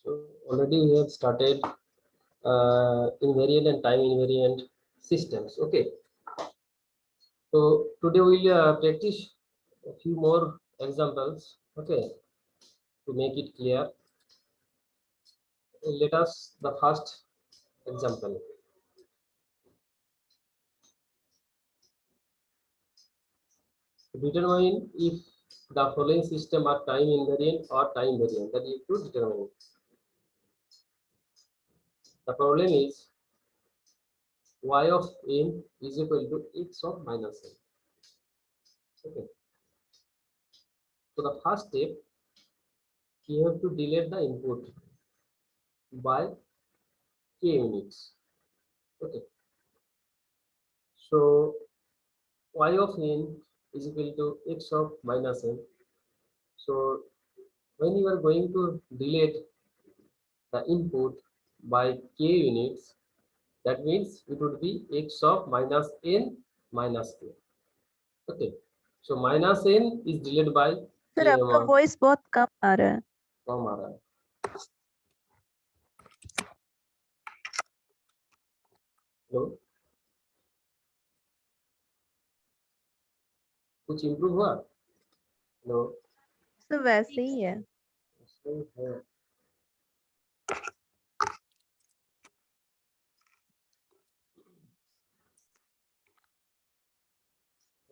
So already we have started invariant and time invariant systems. Okay. So today we will practice a few more examples. Okay, to make it clear, let us the first example. Determine if the following system are time invariant or time variant. That is to determine. The problem is y of n is equal to x of minus n. Okay. So the first step, you have to delete the input by k units. Okay. So y of n is equal to x of minus n. So when you are going to delete the input by k units, that means it would be x of minus n minus k. Okay. So minus n is divided by sir k आपका amount. Voice बहुत कम आ रहा है। कम आ रहा है। Hello, कुछ improve हुआ? Hello, sir वैसे ही है।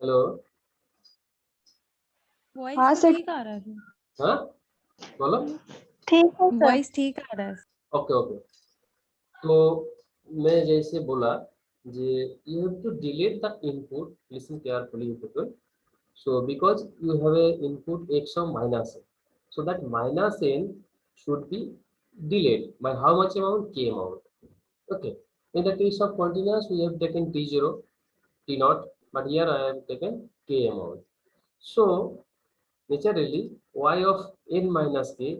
हेलो, हाँ सर, ठीक आ रहा है। हाँ बोलो। ठीक है सर। वॉइस ठीक आ रहा है। Okay okay. तो मैं जैसे बोला जे you have to delete the input. Listen carefully, people. So because you have a input x of minus n, so that minus n should be delayed by how much amount? K amount. Okay. In the case of continuous, we have taken t0, t0, but here I have taken k amount. So naturally, y of n minus k,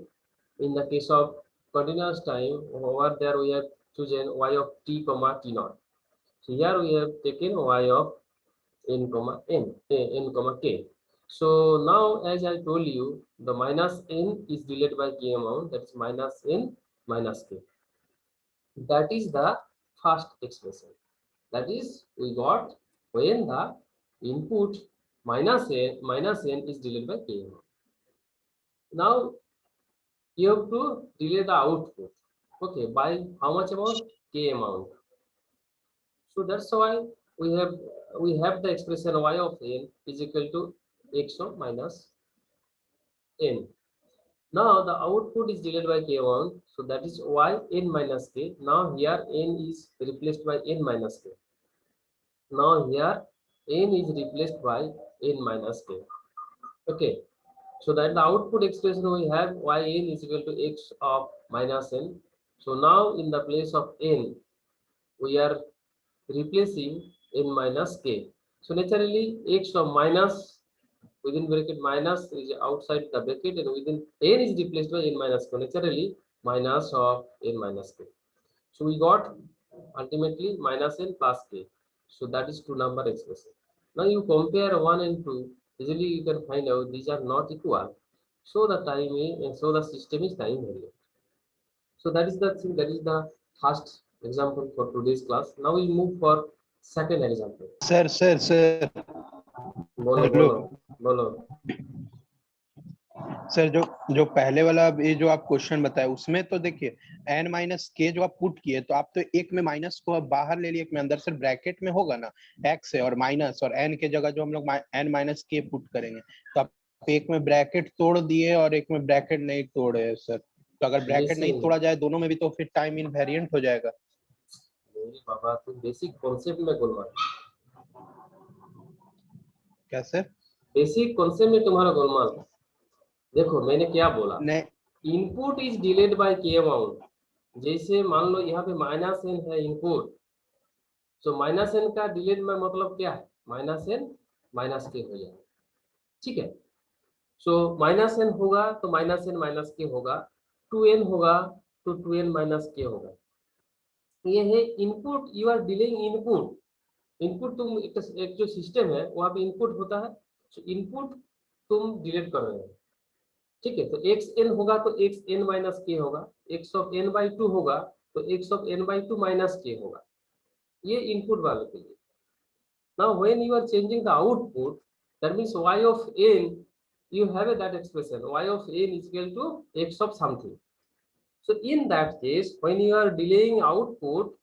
in the case of continuous time, over there we have chosen y of t comma t naught. So here we have taken y of n comma n comma k. So now, as I told you, the minus n is divided by k amount, that is minus n minus k. That is the first expression. That is, we got when the input minus n is divided by k amount. Now you have to delay the output. Okay, by how much amount? K amount. So that's why we have the expression y of n is equal to x of minus n. Now the output is divided by k amount, so that is y n minus k. Now here n is replaced by n minus k. Now here n is replaced by n minus k. Okay. So that the output expression we have yn is equal to x of minus n. So now in the place of n, we are replacing n minus k. So naturally x of minus within bracket minus is outside the bracket, and within n is replaced by n minus k. Naturally minus of n minus k. So we got ultimately minus n plus k. So that is two number expression. Now you compare 1 and 2, easily you can find out these are not equal. So the time is, and so the system is time variant. So that is the thing, that is the first example for today's class. Now we move for second example. Sir बोलो hello बोलो बोलो। Sir, जो पहले वाला ये जो आप question बताए उसमें तो देखिए n माइनस के जो आप पुट किए, तो आप तो एक में माइनस को अब बाहर ले लिए, एक में अंदर। सर ब्रैकेट में होगा ना x है और माइनस, और n के जगह जो हम लोग n माइनस के पुट करेंगे, तो आप एक में ब्रैकेट तोड़ दिए और एक में ब्रैकेट नहीं तोड़े सर। तो अगर ब्रैकेट नहीं तोड़ा जाए दोनों में भी, तो फिर टाइम इनवेरिएंट हो जाएगा। बाबा तुम बेसिक कॉन्सेप्ट में गोलमाल। क्या सर? बेसिक कॉन्सेप्ट में तुम्हारा गोलमाल। देखो मैंने क्या बोला, इनपुट इज डिलेड बाय के अमाउंट। जैसे मान लो यहाँ पे माइनस एन है इनपुट, सो माइनस एन का डिलेड में मतलब क्या है? माइनस एन माइनस के हो जाएगा। ठीक है। सो माइनस एन होगा तो माइनस एन माइनस के होगा, 2n होगा तो 2n माइनस के होगा। ये है input, you are delaying input. Input तुम एक जो सिस्टम है वहां पे इनपुट होता है, सो इनपुट तुम डिलीट कर रहे हो। ठीक है, तो एक्स एन होगा तो एक्स एन माइनस के होगा, X of N by two होगा तो X of N by two minus K होगा, ये इनपुट वाले के लिए। Now when you are changing the output, that means y of n, you have that expression y of n is equal to x of something. So in that case, when you are delaying output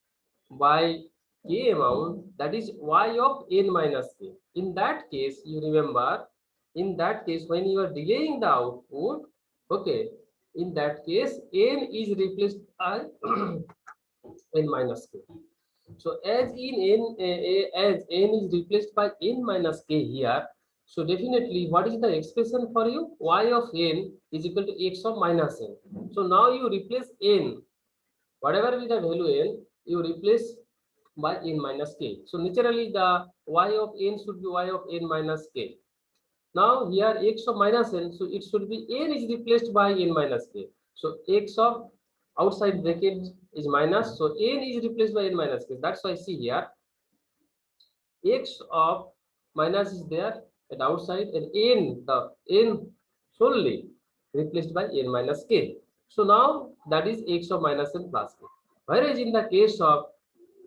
by k amount, that is y of n minus k. In that case, you remember, in that case, when you are delaying the output, okay, in that case, n is replaced by n minus k. So as as n is replaced by n minus k here, so definitely what is the expression for you? Y of n is equal to x of minus n. So now you replace n, whatever be the value n, you replace by n minus k. So naturally the y of n should be y of n minus k. Now here x of minus n, so it should be n is replaced by n minus k. So x of outside bracket is minus, so n is replaced by n minus k. That's why see here x of minus is there at outside and n, the n solely replaced by n minus k. So now that is x of minus n plus k. Whereas in the case of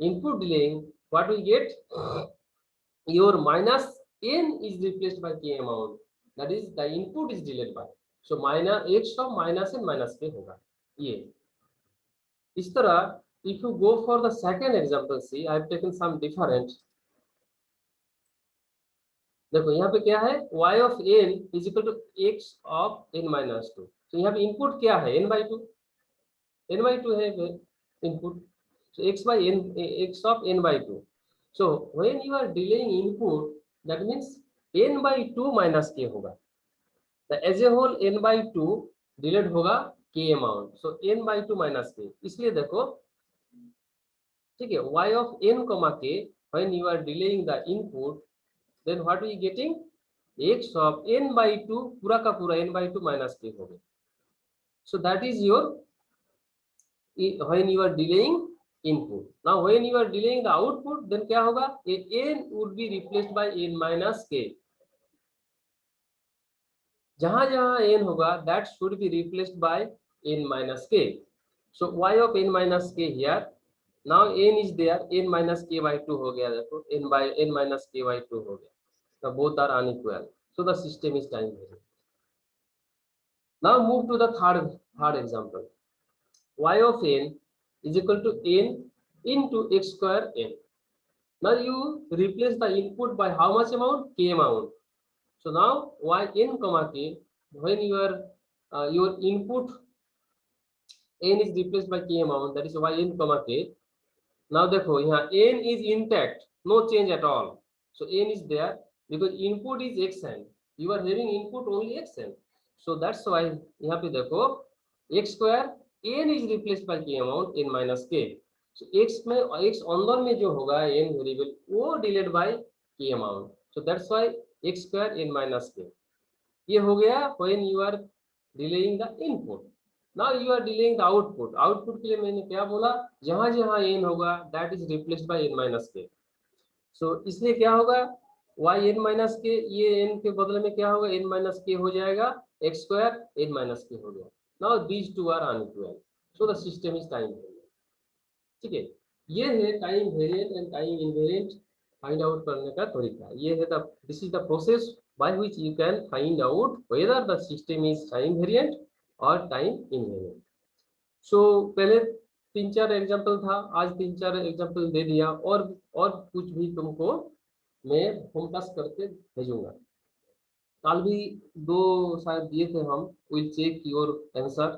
input delaying, what we get? Your minus n is replaced by k amount, that is the input is delayed by, so minus x of minus n minus k होगा ये। इस तरह if you go for the second example, see I have taken some different, देखो यहाँ पे क्या है, y of n is equal to x of n minus 2. तो यहाँ पे इनपुट क्या है, n by 2, n by 2 है input, so x by n, x of n by 2. So when you are delaying input, that means n by 2 minus k होगा, the as a whole n by 2 delayed होगा k amount, so n by 2 minus k. इसलिए देखो ठीक है, y of n comma k, when you are delaying the input, then what we getting, x of n by 2 पूरा का पूरा n by 2 minus k हो गया. So that is your when you are delaying input. Now when you are delaying the output, then क्या होगा, n would be replaced by n minus k. जहां जहां n होगा, that should be replaced by n minus k. So y of n minus k here, now n is there, n minus k by 2 हो गया, देखो n by n minus k by 2 हो गया. Now both are unequal, so the system is time varying. Now move to the third example. Y of n is equal to n into x square n. Now you replace the input by how much amount, k amount. So now y n comma k, when your input n is replaced by k amount, that is y n comma k. Now देखो यहाँ n is intact, no change at all. So n is there because input is xn. You are having input only xn. So that's why यहाँ पे देखो x square n is replaced by k amount n minus k. So x में x अंदर में जो होगा n variable वो delayed by k amount. So that's why x square n minus k. ये हो गया when you are delaying the input. Now you are delaying the output. Output के लिए मैंने क्या बोला, जहां जहां n होगा that is replaced by n minus k. So इसलिए क्या होगा, y n minus k, ये n के बदले में क्या होगा, n minus k हो जाएगा, x square n minus k हो गया. Now these two are unequal, so the system is time variant. ठीक है, ये है time variant and time invariant find out करने का तरीका. ये है this is the process by which you can find out whether the system is time variant or time invariant. So पहले 3-4 एग्जांपल था, आज 3-4 एग्जांपल दे दिया, और कुछ भी तुमको मैं होम टास्क करके भेजूंगा. कल भी 2 शायद दिए थे हम, विल चेक योर आंसर.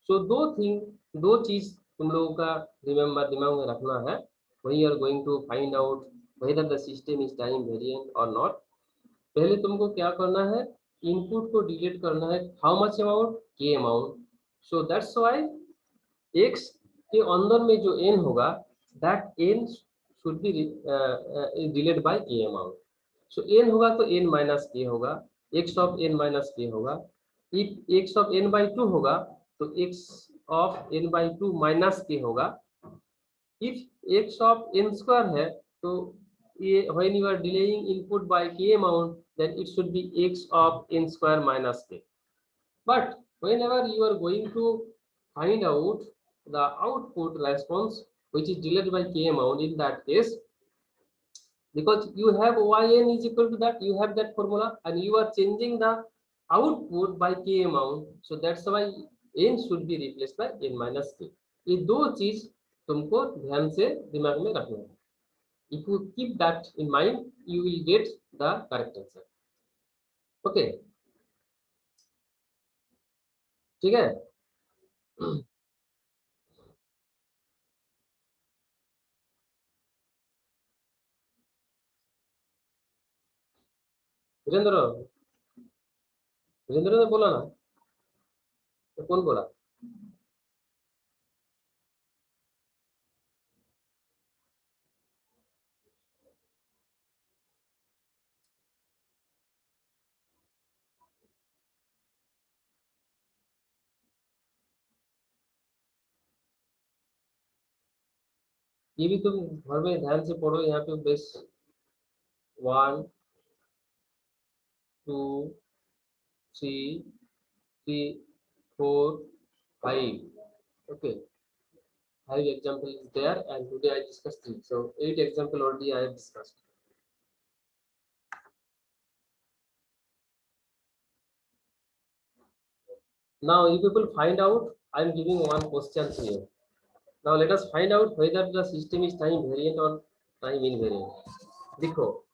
सो दो चीज तुम लोगों का रिमेम्बर दिमाग में रखना है when you are going to find out whether the system is time variant or not. पहले तुमको क्या करना है, इनपुट को डिलीट करना है, how much amount, K amount. So that's why x के अंदर में जो n होगा, that n should be delete by k amount. So n होगा तो n माइनस k होगा, x of n minus k होगा. If x of n by 2 होगा तो x of n by 2 minus k होगा. If x of n square है तो ये when you are delaying input by k amount, then it should be x of n square minus k. But whenever you are going to find out the output response which is delayed by k amount, in that case, because you have yn is equal to that, you have that formula, and you are changing the output by k amount, so that's why n should be replaced by n minus k. ये दो चीज तुमको ध्यान से दिमाग में रखना है. If you keep that in mind, you will get the correct answer. Okay, ठीक है. वीरेंद्र वीरेंद्र ने बोला ना, तो कौन बोला? ये भी तुम घर में ध्यान से पढ़ो. यहाँ पे base 1 2 3 4 5. Okay, 5 example is there, and today I discussed 3, so 8 example already I have discussed. Now you people find out. I am giving one question to you. Now let us find out whether the system is time variant or time invariant. देखो,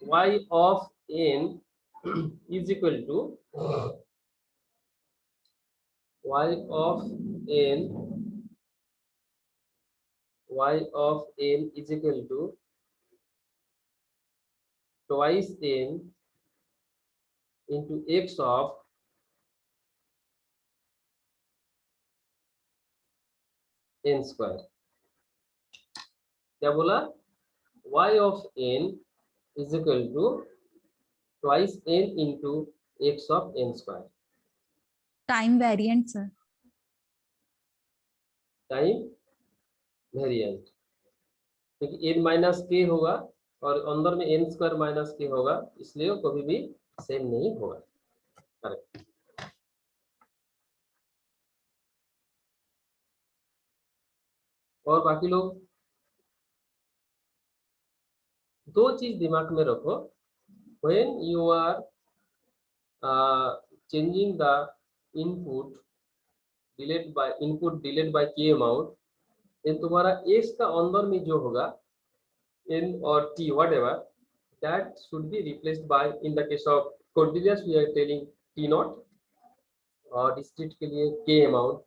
y of n is equal to y of n is equal to twice n into x of n square. क्या बोला? y of n is equal to twice n into x of n square. Time variant sir. Time variant, क्योंकि n minus K होगा और अंदर में n square minus K होगा, इसलिए वो कभी भी सेम नहीं होगा. करेक्ट. और बाकी लोग दो चीज दिमाग में रखो. when you are changing the input delayed by k amount, then तुम्हारा x का अंदर में जो होगा n और t whatever, that should be replaced by, in the case of continuous we are telling t naught, और discrete के लिए k amount,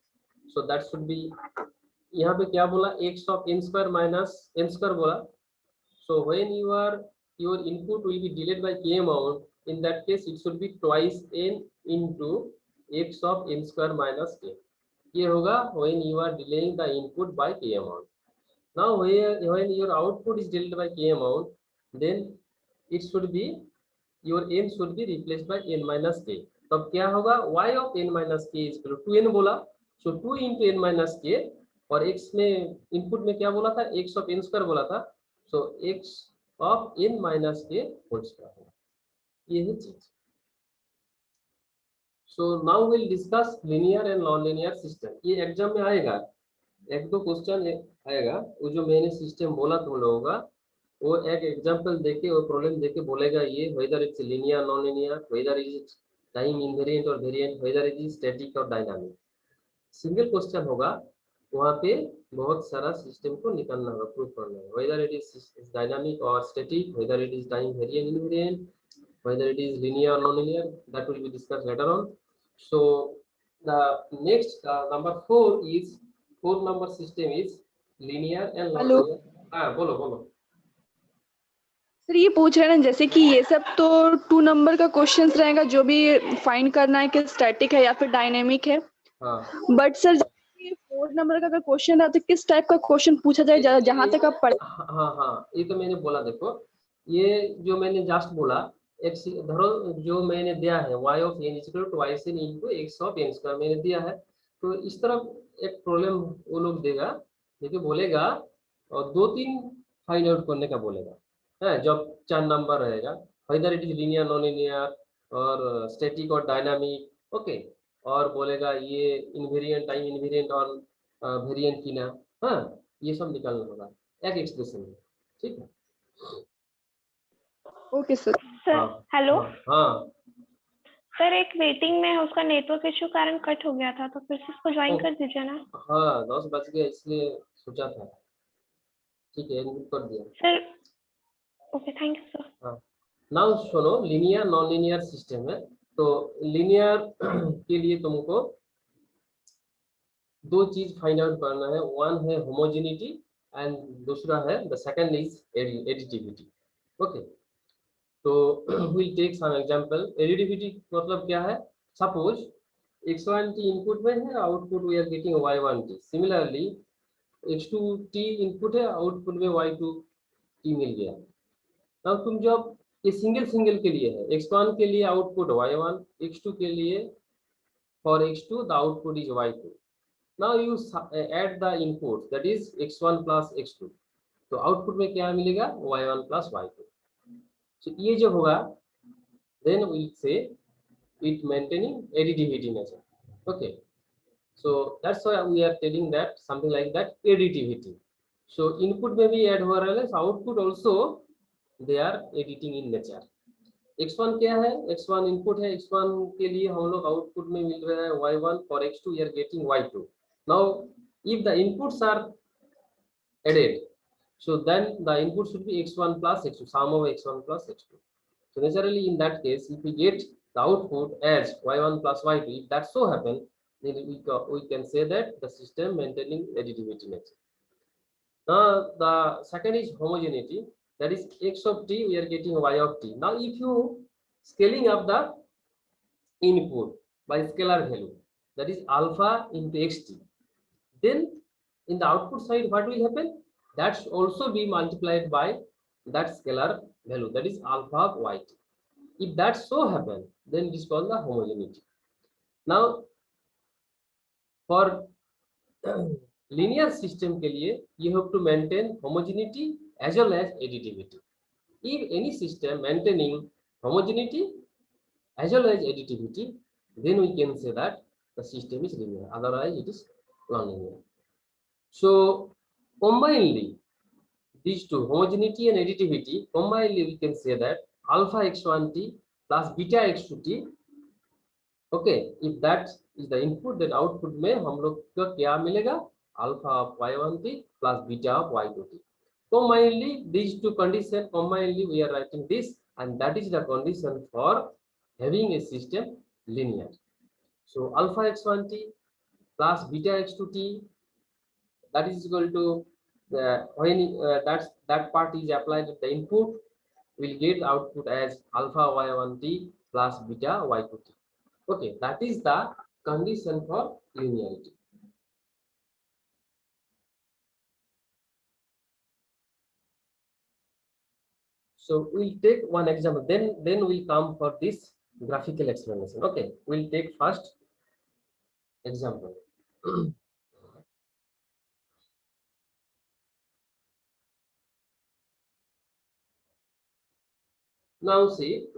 so that should be, यहाँ पे क्या बोला? x of n square minus n square बोला. So when your input will be delayed by k amount, in that case it should be twice n into x of n square minus k. ये होगा when you are delaying the input by k amount. Now when your output is delayed by k amount, then it should be, your n should be replaced by n minus k. तब क्या होगा? y of n minus k is equal to 2n बोला, so 2 into n minus k, और x में input में क्या बोला था? x of n square बोला था, so x of n minus k whole square. ये है चीज. So now we'll discuss linear and non-linear system. ये एग्जाम में आएगा, एक दो क्वेश्चन आएगा. वो जो मैंने सिस्टम बोला तुम लोगों का, वो एक एग्जांपल देके और प्रॉब्लम देके बोलेगा ये whether it's linear non-linear, whether it's time invariant or variant, whether it is static or dynamic. Single question होगा, वहाँ पे बहुत सारा सिस्टम को निकालना होगा, प्रूव करना है, whether it is dynamic or static, whether it is time variant invariant, whether it is linear or non-linear, that will be discussed later on. So the next number 4 is 4 number system is linear and non-linear. हाँ बोलो बोलो. Sir ये पूछ रहे हैं ना, जैसे कि ये सब तो 2 नंबर का क्वेश्चन रहेगा, जो भी फाइंड करना है कि स्टैटिक है या फिर डायनेमिक है. हाँ. बट सर 4 नंबर का अगर क्वेश्चन है तो किस टाइप का क्वेश्चन पूछा जाए जहाँ तक आप पढ़े? हाँ, ये तो मैंने बोला. देखो, ये जो मैंने जस्ट बोला, एक धरो जो मैंने दिया है y of n is equal to twice n into x of n square मैंने दिया है, तो इस तरफ एक प्रॉब्लम वो लोग देगा, देखिए बोलेगा और 2-3 फाइंड आउट करने का बोलेगा है, जब 4 नंबर रहेगा, whether it is linear non-linear और static और dynamic. ओके, और बोलेगा ये इनवेरिएंट टाइम इनवेरिएंट और वेरिएंट की ना, हाँ ये सब निकालना होगा एक एक्सप्रेशन में, ठीक है। Okay sir. सर हाँ हेलो हाँ हाँ सर, एक वेटिंग में है, उसका नेटवर्क इशू कारण कट हो गया था, तो फिर से उसको ज्वाइन ओ, कर दीजिए ना। हाँ 10 बज गया इसलिए सोचा था, ठीक है इनपुट कर दिया। Sir okay, thank you sir. हाँ नाउ सुनो, लीनियर नॉन लीनियर सिस्टम है, तो लीनियर के लिए तुमको दो चीज फाइंड आउट करना है, वन है होमोजेनिटी एंड दूसरा है the second is additivity. Okay, तो will take some example. Additivity मतलब क्या है, सपोज x1t इनपुट में है, output we are getting y1t, similarly x2t input है, आउटपुट में y2t मिल गया। अब तुम जब ये सिंगल सिंगल के लिए है, x1 के लिए आउटपुट y1, x2 के लिए for x2 the output is y2. Now you add the input, that is x1 plus x2, तो आउटपुट में क्या मिलेगा y1 plus y2। तो ये जो होगा then we'll say it maintaining additivity nature। okay, so that's why we are telling that something like that additivity। so input में भी add हो रहा है, output also they are editing in nature। x1 क्या है, x1 इनपुट है, x1 के लिए हम लोग आउटपुट में मिल रहा है y1, for x2 we are getting y2। now if the inputs are added, so then the input should be x1 plus x2, sum of x1 plus x2। so naturally in that case if we get the output as y1 plus y2, if that so happen, then we can say that the system maintaining additivity nature। now the second is homogeneity, that is x of t we are getting y of t। now if you scaling up the input by scalar value, that is alpha into xt, then in the output side what will happen, that should also be multiplied by that scalar value, that is alpha of yt। if that so happen, then it is called the homogeneity। now for linear system के लिए you have to maintain homogeneity as well as additivity। if any system maintaining homogeneity as well as additivity, then we can say that the system is linear, otherwise it is non-linear। so combinedly these two, homogeneity and additivity, combinedly we can say that alpha x1t plus beta x2t, okay, if that is the input, then output में हम लोग का क्या मिलेगा, alpha of y1t plus beta of y2t। combinedly these two conditions, combinedly we are writing this, and that is the condition for having a system linear। so alpha x1t plus beta x2t, that is equal to when that part is applied at the input, will get output as alpha y1t plus beta y2t। okay, that is the condition for linearity। so we'll take one example, then we'll come for this graphical explanation। okay, we'll take first example। now see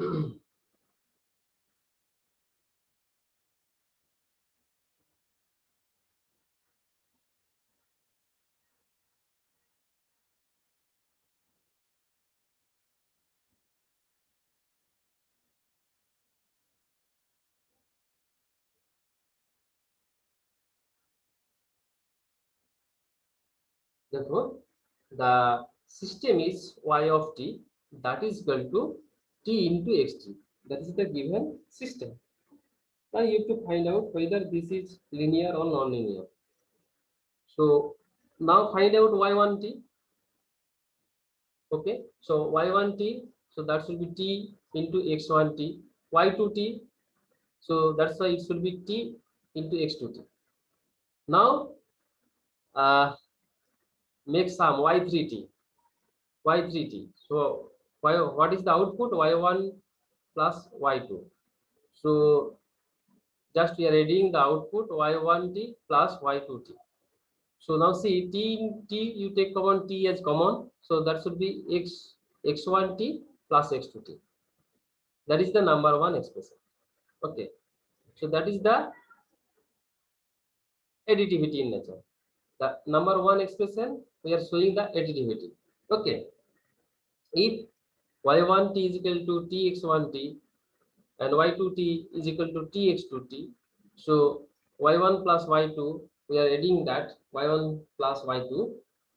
therefore the system is y of t, that is equal to t into xt, that is the given system। now you have to find out whether this is linear or non-linear। so now find out y1t। okay, so y1t, so that should be t into x1t, y2t, so that's why it should be t into x2t। now make sum y3t, y3t, so what is the output, y1 plus y2, so just we are adding the output y1t plus y2t। so now see t you take common, t as common, so that should be x1t plus x2t, that is the number one expression। okay, so that is the additivity in nature. The number one expression we are showing the additivity. Okay, if y1t is equal to tx1t and y2t is equal to tx2t, so y1 plus y2 we are adding that y1 plus y2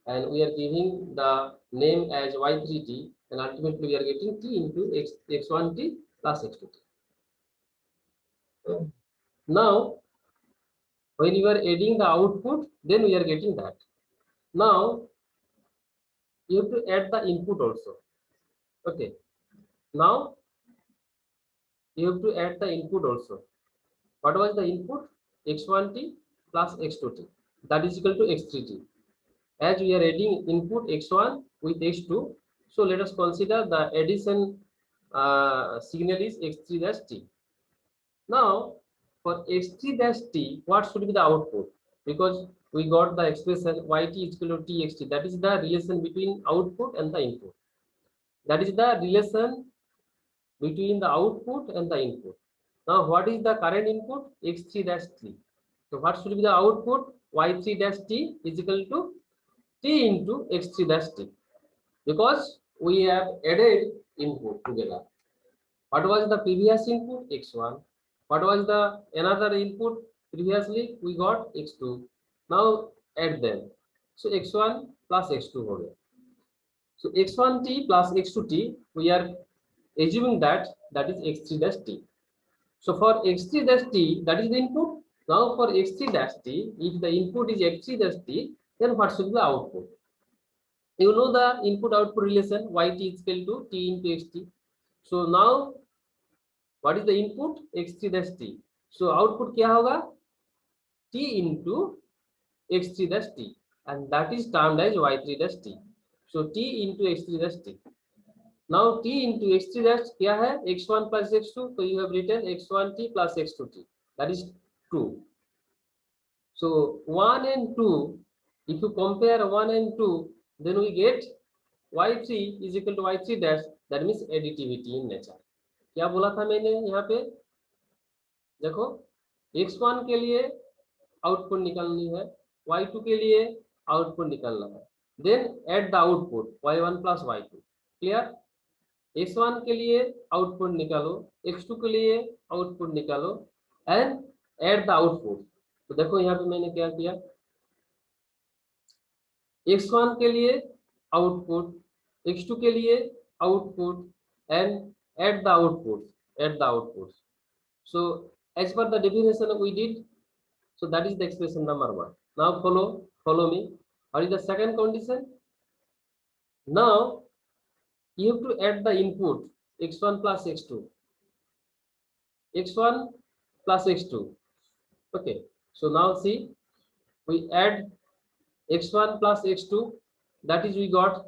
and we are giving the name as y3t, and ultimately we are getting t into x1t plus x2t. Now when you are adding the output, then we are getting that. Now you have to add the input also. Okay, now you have to add the input also. What was the input? x1t plus x2t, that is equal to x3t. As we are adding input x1 with x2, so let us consider the addition signal is x3 dash t. Now for x3 dash t, what should be the output? Because we got the expression yt is equal to txt, that is the relation between output and the input. That is the relation between the output and the input. Now what is the current input? x3 dash t. So what should be the output? y3 dash t is equal to t into x3 dash t, because we have added input together. What was the previous input? x1. What was the another input previously? We got x2. Now add them. So x1 plus x2 हो गया. So x1t plus x2t, we are assuming that is x3 dash t. So for x3 dash t, that is the input. Now for x3 dash t, if the input is x3 dash t, then what should be the output? You know the input output relation, yt is equal to t into xt. So now what is the input? x3 dash t. So output क्या होगा? t into x3 dash t, and that is termed as y3 dash t. So t into x3 dash t. Now t into x3 dash क्या है? x1 plus x2. So you have written x1t plus x2t. That is 2. So 1 and 2. If you compare 1 and 2, then we get y3 is equal to y3 dash. That means additivity in nature. क्या बोला था मैंने यहाँ पे? देखो x1 के लिए output निकालनी है, y2 के लिए आउटपुट निकालना है. Then add the output y1 plus y2. Clear? x1 के लिए आउटपुट निकालो, x2 के लिए आउटपुट निकालो and add the output. तो देखो यहाँ पे मैंने क्या किया, x1 के लिए आउटपुट, x2 के लिए output and add the output. So as per the definition we did, so that is the expression number 1. Now follow me. What is the second condition? Now you have to add the input x1 plus x2. x1 plus x2. Okay, so now see, we add x1 plus x2, that is we got,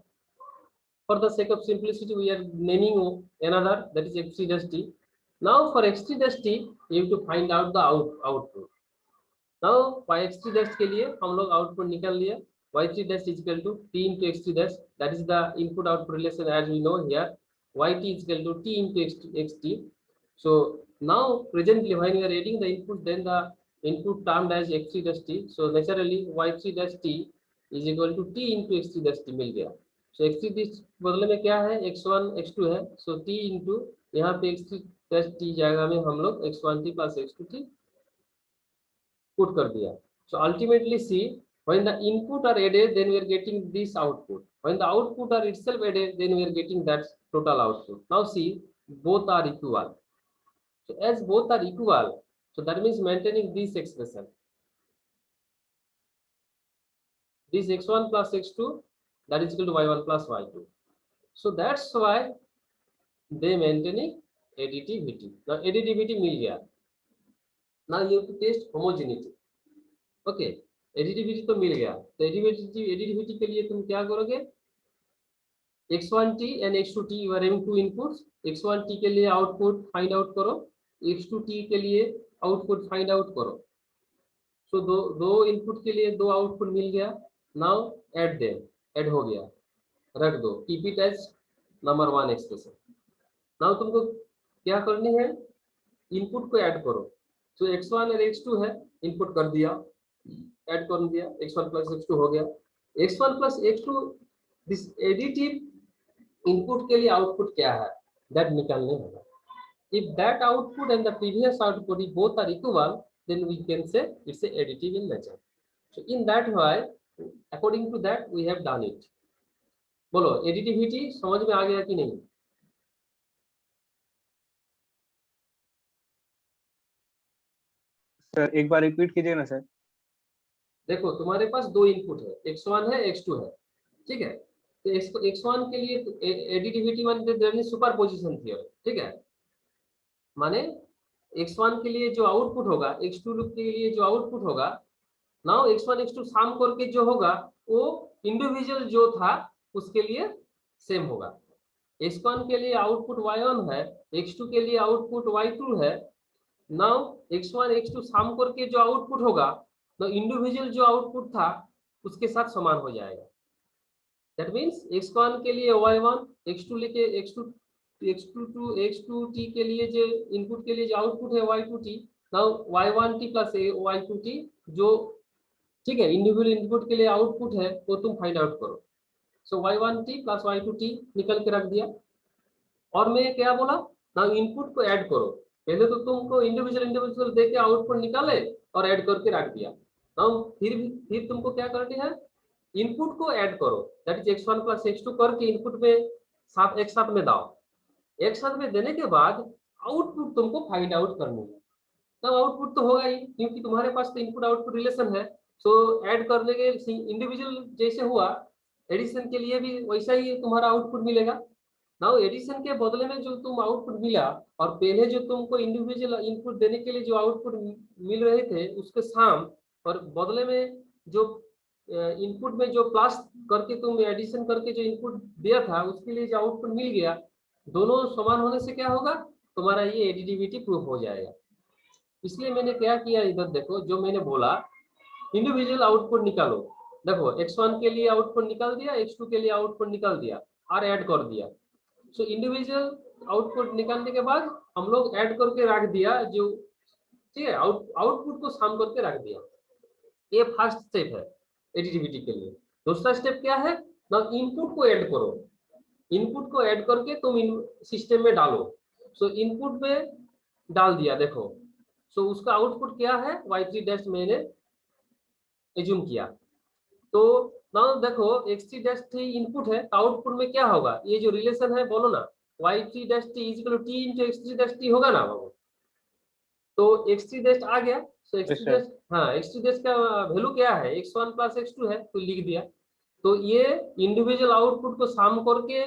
for the sake of simplicity we are naming another, that is x3 dash t. Now for x3 dash t you have to find out the output. Now y x3 dash के लिए हम लोग output निकाल लिया, y3 dash is equal to t into x3 dash, that is the input output relation as we know here. Yt is equal to t into xt. So now presently when we are adding the input, then the input termed as x3 dash t. So naturally y3 dash t is equal to t into x3 dash t मिल गया. So x3 dash बदले में क्या है? x1 x2 है. So t into यहाँ पे x3 dash t जाएगा में हम लोग x1t plus x2t put कर दिया. So ultimately see, when the input are added, then we are getting this output. When the output are itself added, then we are getting that total output. Now see, both are equal. So as both are equal, so that means maintaining this expression, this x1 plus x2, that is equal to y1 plus y2. So that's why they maintaining additivity. Now additivity मिल गया. Now you have to test homogeneity. Okay, additivity तो मिल गया. तो additivity के लिए तुम क्या करोगे? x1t and x2t, you are having two inputs. x1t के लिए output find out करो, x2t के लिए output find out करो. So दो input के लिए दो output मिल गया. Now add them, add हो गया, रख दो, keep it as number 1 expression. Now तुमको क्या करनी है? Input को add करो. So x1 और x2 है, input कर दिया. ऐड कर दिया, x1 प्लस x2 हो गया। x1 plus x2 this additive input के लिए आउटपुट क्या है दैट निकालने होगा। If that output and the previous output if both are equal, then we can say it's a additive in nature. So in that way, according to that we have done it. बोलो additivity समझ में आ गया कि नहीं? Sir एक बार repeat कीजिए ना sir. देखो तुम्हारे पास दो इनपुट है, x1 है x2 है, ठीक है। तो x1 के लिए एडिटिविटी माने सुपरपोजिशन थ्योरम, ठीक है। माने x1 के लिए जो आउटपुट होगा x2 के लिए जो आउटपुट होगा, नाउ x1 x2 शाम करके जो होगा वो इंडिविजुअल जो था उसके लिए सेम होगा। x1 के लिए आउटपुट y1 है, x2 के लिए आउटपुट y2 है। नाउ x1 x2 शाम करके जो आउटपुट होगा तो इंडिविजुअल जो आउटपुट था उसके साथ समान हो जाएगा। दैट मींस x1 के लिए y1, x2 लेके x2t के लिए जो इनपुट के लिए जो आउटपुट है y2t, now y1t plus y2t जो ठीक है इंडिविजुअल इनपुट के लिए आउटपुट है वो तुम फाइंड आउट करो। सो y1t प्लस y2t निकल के रख दिया। और मैं क्या बोला, नाउ इनपुट को ऐड करो। पहले तो तुमको इंडिविजुअल देके आउटपुट निकाले और ऐड करके रख दिया। नाउ फिर तुमको क्या करनी है, इनपुट को ऐड करो, that is x1 plus x2 करके इनपुट में एक साथ में दाओ। एक साथ में देने के बाद आउटपुट तुमको फाइंड आउट करनी है। तब आउटपुट तो होगा ही क्योंकि तुम्हारे पास तो इनपुट आउटपुट रिलेशन है। सो ऐड करने के इंडिविजुअल जैसे हुआ, एडिशन के लिए भी वैसा ही तुम्हारा आउटपुट मिलेगा। नाउ एडिशन के बदले में जो तुम आउटपुट मिला और पहले जो तुमको इंडिविजुअल इनपुट देने के लिए जो आउटपुट मिल रहे थे उसके साम, और बदले में जो इनपुट में जो प्लस करके तुम एडिशन करके जो इनपुट दिया था उसके लिए जो आउटपुट मिल गया, दोनों समान होने से क्या होगा, तुम्हारा ये एडिटिविटी प्रूफ हो जाएगा। इसलिए मैंने क्या किया, इधर देखो जो मैंने बोला इंडिविजुअल आउटपुट निकालो। देखो x1 के लिए आउटपुट निकाल दिया, x2 के लिए आउटपुट निकाल दिया और ऐड कर दिया। सो इंडिविजुअल आउटपुट निकालने के बाद हम लोग ऐड करके रख दिया, जो ठीक है आउटपुट को सम करके रख दिया। ये फर्स्ट स्टेप है एडिटिविटी के लिए। दूसरा स्टेप क्या है, ना इनपुट को ऐड करो। इनपुट को ऐड करके तुम सिस्टम में डालो। सो इनपुट में डाल दिया, देखो सो उसका आउटपुट क्या है, y3 डैश मैंने एज्यूम किया। तो नाउ देखो x3 डैश t इनपुट है, आउटपुट में क्या होगा, ये जो रिलेशन है बोलो ना, y3 dash t equal to t into x3 dash t होगा ना बाबू। तो x3 डैश आ गया। सो x3 डैश, हाँ x3 डैश का वैल्यू क्या है, x1 प्लस x2 है तो लिख दिया। तो ये इंडिविजुअल आउटपुट को सम करके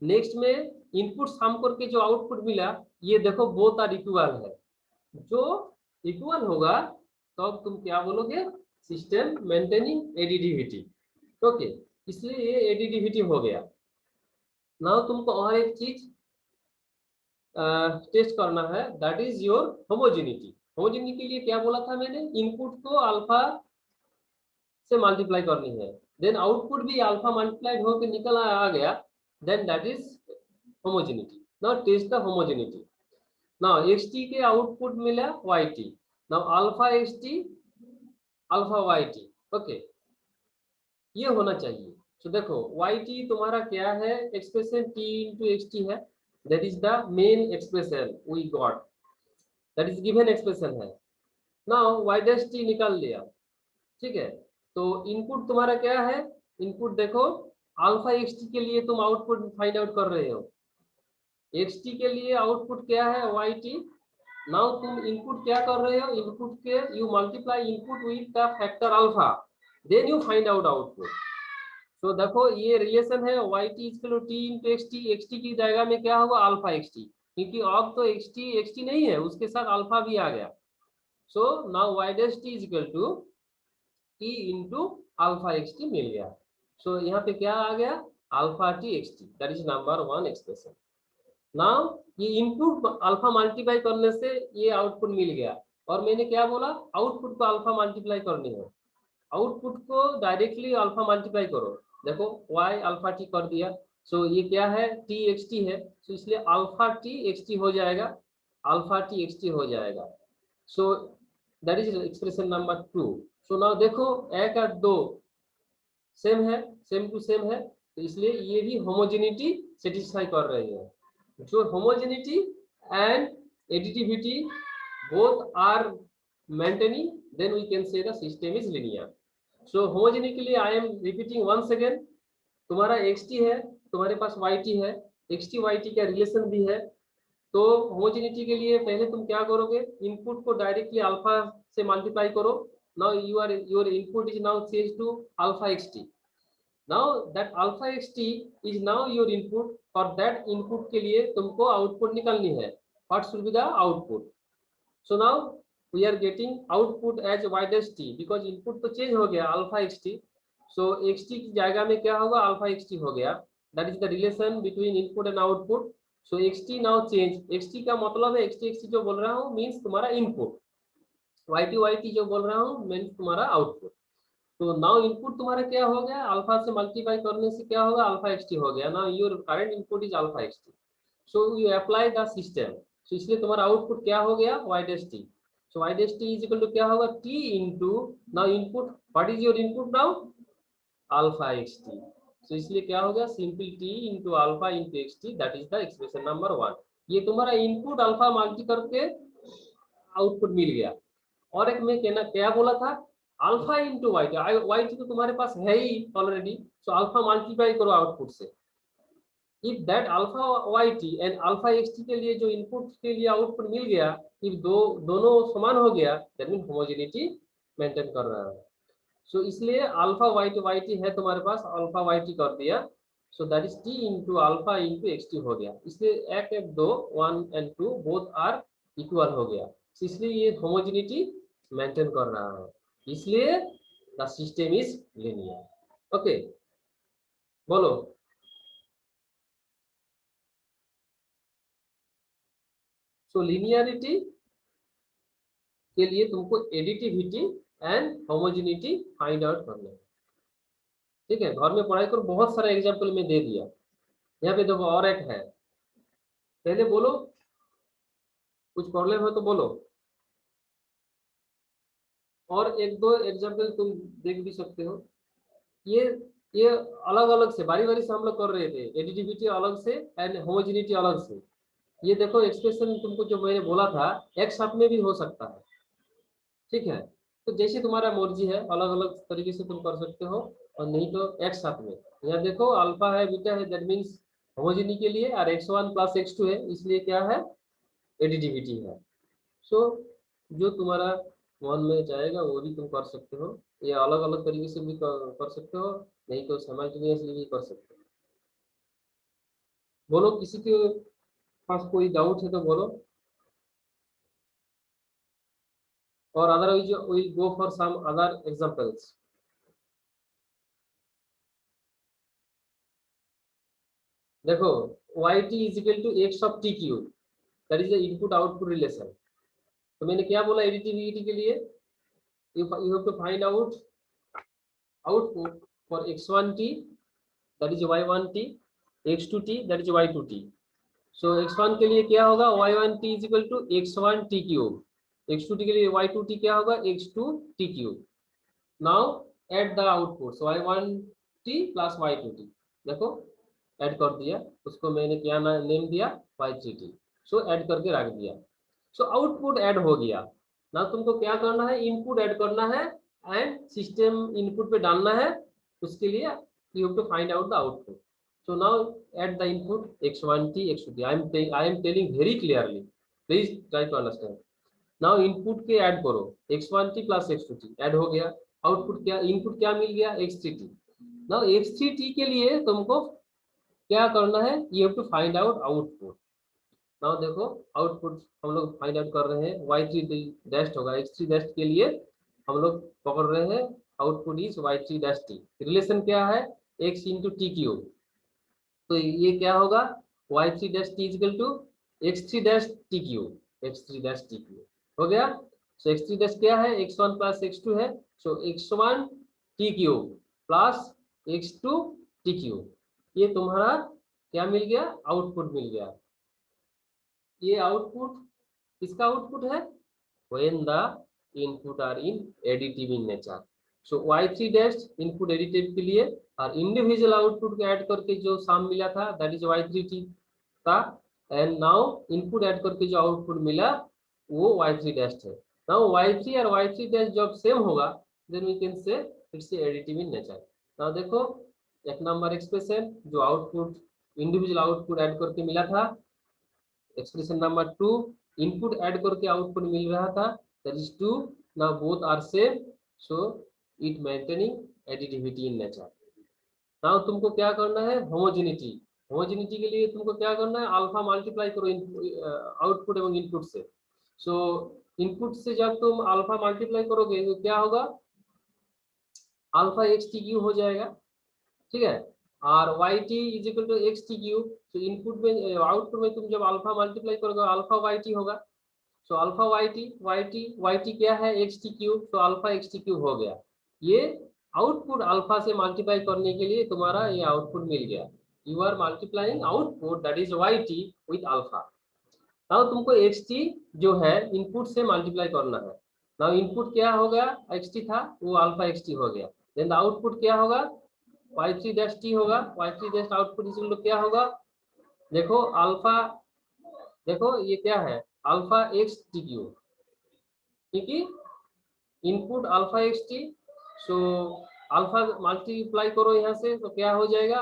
नेक्स्ट में इनपुट सम करके जो आउटपुट मिला, ये देखो बोथ आर इक्वल है। जो इक्वल होगा तो अब तुम क्या बोलोगे, सिस्टम मेंटेनिंग एडिटिविटी। ओके, इसलिए ये एडिटिविटी हो गया। नाउ तुमको और एक चीज टेस्ट करना है, that is your homogeneity. Homogeneity के लिए क्या बोला था मैंने, इनपुट को अल्फा से मल्टीप्लाई करनी है, देन आउटपुट भी अल्फा मल्टीप्लाइड होकर निकल आ गया, then that is homogeneity. Now test the homogeneity. Now xt के आउटपुट मिला yt, now alpha xt alpha yt, okay ये होना चाहिए। तो देखो yt तुम्हारा क्या है, एक्सप्रेशन t into xt है, that is the main expression we got, that is given expression है। नाउ y डैश t निकाल लिया, ठीक है। तो इनपुट तुम्हारा क्या है, इनपुट देखो अल्फा xt के लिए तुम आउटपुट फाइंड आउट कर रहे हो, xt के लिए आउटपुट क्या है yt। नाउ तुम इनपुट क्या कर रहे हो, इनपुट के you multiply input with the factor alpha, then you find out output. तो देखो ये रिलेशन है yt equal to t into xt, xt की जगह में क्या होगा अल्फा xt, क्योंकि अब तो xt नहीं है, उसके साथ अल्फा भी आ गया। So now y dash t is equal to t into alpha xt मिल गया। सो यहाँ पे क्या आ गया, alpha t xt, that is number 1 expression. Now ये इनपुट अल्फा मल्टीप्लाई करने से ये आउटपुट मिल गया, और मैंने क्या बोला, आउटपुट को अल्फा मल्टीप्लाई करनी है। आउटपुट को डायरेक्टली अल्फा मल्टीप्लाई करो, देखो y अल्फा t कर दिया। सो ये क्या है, t xt है, तो इसलिए अल्फा t xt हो जाएगा, अल्फा t xt हो जाएगा। So that is expression number 2। So now देखो 1 और 2 सेम है, सेम टू सेम है, तो इसलिए ये भी होमोजेनिटी सेटिस्फाई कर रही है। जो homogeneity and additivity both are maintaining, then we can say the system is linear. So homogeneity के लिए I am repeating once again, तुम्हारा xt है, तुम्हारे पास yt है, xt yt का रिलेशन भी है। तो होमोजेनिटी के लिए पहले तुम क्या करोगे, इनपुट को डायरेक्टली अल्फा से मल्टीप्लाई करो। Now your input is now changed to alpha xt. Now that alpha xt is now your input, और that input के लिए तुमको आउटपुट निकालनी है। What should be the output? So now we are getting output as y dash t, because input तो change हो गया alpha xt, so xt की जगह में क्या होगा, alpha xt हो गया। That is the relation between input and output. So xt now change, xt का मतलब है xt जो बोल रहा हूँ means तुम्हारा input, yt जो बोल रहा हूँ means तुम्हारा output। तो now input तुम्हारा क्या हो गया, अल्फा से मल्टीप्लाई करने से क्या होगा, alpha xt हो गया। Now your current input is alpha xt, so you apply the system, so इसलिए तुम्हारा आउटपुट क्या हो गया, y dash t। So y dash t is equal to क्या होगा, t into now input, what is your input now, alpha xt। So इसलिए क्या हो गया, simple t into alpha into xt, that is the expression number 1। ये तुम्हारा input alpha multi करके output मिल गया। और एक मैं कहना क्या बोला था, अल्फा इंटू वाई टी तो तुम्हारे पास है ही ऑलरेडी, सो अल्फा मल्टीप्लाई करो आउटपुट से। If that alpha y t and alpha x t के लिए जो इनपुट के लिए आउटपुट मिल गया, इफ दोनों समान हो गया, दैट मीन होमोजेनिटी मेंटेन कर रहा है। सो इसलिए अल्फा वाई टी है तुम्हारे पास, अल्फा वाई टी कर दिया, so that is T into alpha into x T हो गया। इसलिए एक 2 1 एंड 2 बोथ आर इक्वल हो गया, इसलिए ये होमोजेनिटी मेंटेन कर रहा है, इसलिए the system is linear. Okay बोलो। सो लिनियरिटी के लिए तुमको additivity and homogeneity find out करना है, ठीक है। घर में पढ़ाई करो, बहुत सारा एग्जांपल में दे दिया। यहाँ पे देखो और एक है, पहले बोलो, कुछ प्रॉब्लम हो तो बोलो। और एक दो एग्जांपल तुम देख भी सकते हो। ये अलग अलग से बारी बारी से हम लोग कर रहे थे, एडिटिविटी अलग से एंड होमोजेनिटी अलग से। ये देखो एक्सप्रेशन तुमको जो मैंने बोला था, एक साथ में भी हो सकता है, ठीक है। तो जैसे तुम्हारा मर्जी है, अलग अलग तरीके से तुम कर सकते हो, और नहीं तो एक साथ में। यहाँ देखो अल्फा है बीटा है, दैट मीन्स होमोजेनी के लिए, और x1 प्लस x2 है, इसलिए क्या है, एडिटिविटी है। सो जो तुम्हारा मन में जाएगा वो भी तुम कर सकते हो, ये अलग अलग तरीके से भी कर सकते हो, नहीं तो साइमल्टेनियसली भी कर सकते हो। बोलो, किसी के पास कोई डाउट है तो बोलो, और otherwise we go for some other examples. देखो yt is equal to x of t cube, that is the input output relation. तो मैंने क्या बोला एडिटिविटी के लिए, you have to find out output for x1t that is y1t, x2t that is y2t। So x1 के लिए क्या होगा, y1t is equal to x1t cube, x2t के लिए y2t क्या होगा, x2t cube. Now add the output, so y1t plus y2t, देखो add कर दिया, उसको मैंने क्या नेम दिया, y3t। सो ऐड करके रख दिया, सो आउटपुट ऐड हो गया। ना तुमको क्या करना है, इनपुट ऐड करना है एंड सिस्टम इनपुट पे डालना है, उसके लिए you have to find out the output. So now add the input x1t x2t, I am telling very clearly, please try to understand. Now input के ऐड करो, x1t plus x2t add हो गया, output क्या, input क्या मिल गया, x3t। Now x3t के लिए तुमको क्या करना है, you have to find out output. Now देखो आउटपुट हम लोग फाइंड आउट कर रहे हैं, y3 डैश होगा, x3 डैश के लिए हम लोग पकड़ रहे हैं, output is y3 dash t। Relation क्या है, x इंटू टी क्यूब, तो ये क्या होगा, y3 dash t equal to x3 dash t cube, x3 dash t cube हो गया। सो x3 डैश क्या है, x1 प्लस x2 है, सो x1 T cube plus x2 T cube, ये तुम्हारा क्या मिल गया, आउटपुट मिल गया। ये आउटपुट, इसका आउटपुट है when the input are in additive in nature. So y3 dash input additive के लिए और इंडिविजुअल आउटपुट को ऐड करके जो सम मिला था दैट इज y3t था, एंड नाउ इनपुट ऐड करके जो आउटपुट मिला वो y3 डैश है। नाउ y3 और y3 डैश जब सेम होगा then we can say it's additive in nature. Now देखो एक नंबर एक्सप्रेशन जो आउटपुट इंडिविजुअल आउटपुट ऐड करके मिला था, एक्सप्रेशन नंबर 2 इनपुट ऐड करके आउटपुट मिल रहा था that is 2। Now both are same, so it maintaining additivity in nature. Now तुमको क्या करना है, होमोजेनिटी। होमोजेनिटी के लिए तुमको क्या करना है, अल्फा मल्टीप्लाई करो आउटपुट एवं इनपुट से। सो इनपुट से जब तुम अल्फा मल्टीप्लाई करोगे तो क्या होगा, अल्फा एक्स टी क्यू हो जाएगा, ठीक है, और y t is equal to x t cube. तो इनपुट में आउटपुट में तुम जब अल्फा मल्टीप्लाई करोगे अल्फा वाई टी होगा। सो अल्फा वाई टी क्या है, एक्स टी क्यू, तो अल्फा एक्स टी क्यू हो गया। ये आउटपुट अल्फा से मल्टीप्लाई करने के लिए तुम्हारा ये आउटपुट मिल गया। You are multiplying output that is y t with alpha. Now तुमको एक्स टी जो है इनपुट से मल्टीप्लाई करना है। नाउ इनपुट क्या होगा, एक्स टी था वो अल्फा एक्स टी हो गया, देन आउटपुट क्या होगा, y3 डैश टी होगा। y3 डैश आउटपुट इस लोग क्या होगा, देखो अल्फा, देखो ये क्या है, अल्फा एक्स टी क्यू, ठीक है, इनपुट अल्फा एक्स टी। सो अल्फा मल्टीप्लाई करो यहाँ से तो क्या हो जाएगा,